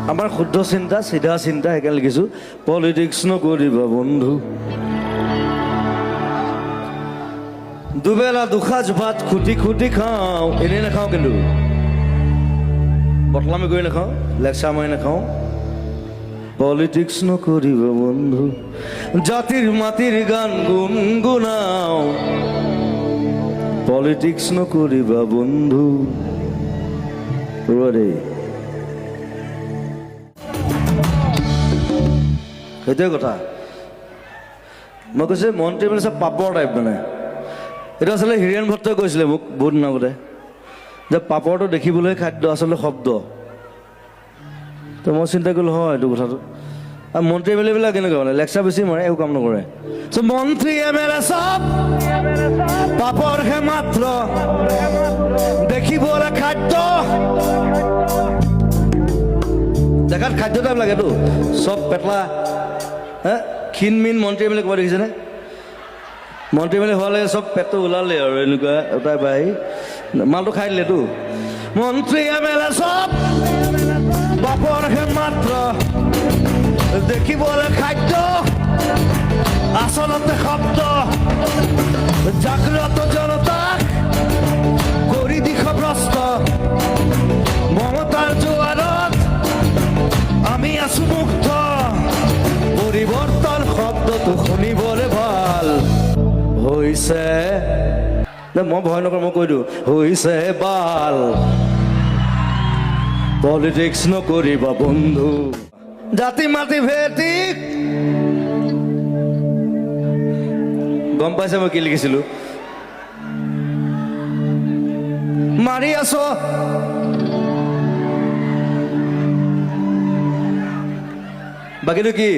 আমাৰ শুদ্ধ চিন্তা চিধা চিন্তা সেইকাৰণে লিখিছোঁ পলিটিক্স নকৰিবা বন্ধু দুবেলা দুসাঁজ ভাত খুটি খুটি খাওঁ এনেই নাখাওঁ কিন্তু বটলামি কৰি নাখাওঁ লেকচাৰ মাৰি নাখাওঁ পলিটিক্স নকৰিবা বন্ধু জাতিৰ মাটিৰ গান গুণগুণাওঁ পলিটিক্স নকৰিবা বন্ধু দেই সেইটোৱে কথা মই কৈছোঁ মন্ত্ৰী মানে চব পাপৰ টাইপ মানে এইটো আচলতে হীৰেণ ভট্টই কৈছিলে মোক বহুত দিন আগতে যে পাপৰটো দেখিবলৈ খাদ্য আচলতে শব্দ তো মই চিন্তা কৰিলোঁ হয় এইটো কথাটো আৰু মন্ত্ৰী এম এল এবিলাক কেনেকুৱা মানে লেকচাৰ বেছি মাৰে একো কাম নকৰে চ' মন্ত্ৰী এম এল এ চব পাপৰহে মাত্ৰ দেখিবলৈ খাদ্য দেখাত খাদ্য টাইপ লাগেতো চব পেটলা হে ক্ষীণ মিন মন্ত্ৰী এম এল এ ক'ৰবাত দেখিছেনে মন্ত্ৰী এম এল এ হোৱালৈকে চব পেটটো ওলালে আৰু এনেকুৱা এটাই পাই মালটো খাই দিলেতো মন্ত্ৰী এম এল এ চব বাপৰহে মাত্ৰ দেখিবলৈ খাদ্য আচলতে শব্দ জাগ্ৰত জনতাক কৰি দিশ ভ্ৰষ্ট মমতাৰ জোৱাৰত আমি আছো মুগ্ধ পৰিৱৰ্তন শব্দটো শুনিবলৈ ভাল হৈছে মই ভয় নকৰোঁ মই কৈ দিওঁ হৈছে বাল পলিটিক্স নকৰিবা বন্ধু জাতি মাতি ভেটিক গম পাইছে মই কি লিখিছিলোঁ মাৰি আছ বাকীটো কি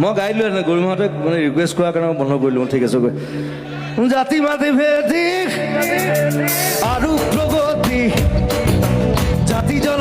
মই গাই দিলোঁ গৰিমাহঁতে মানে ৰিকুৱেষ্ট কৰাৰ কাৰণে মই বন্ধ কৰিলোঁ ঠিক আছে গৈ জাতি মাতি ভেদিক আৰু প্ৰগতি জাতি জন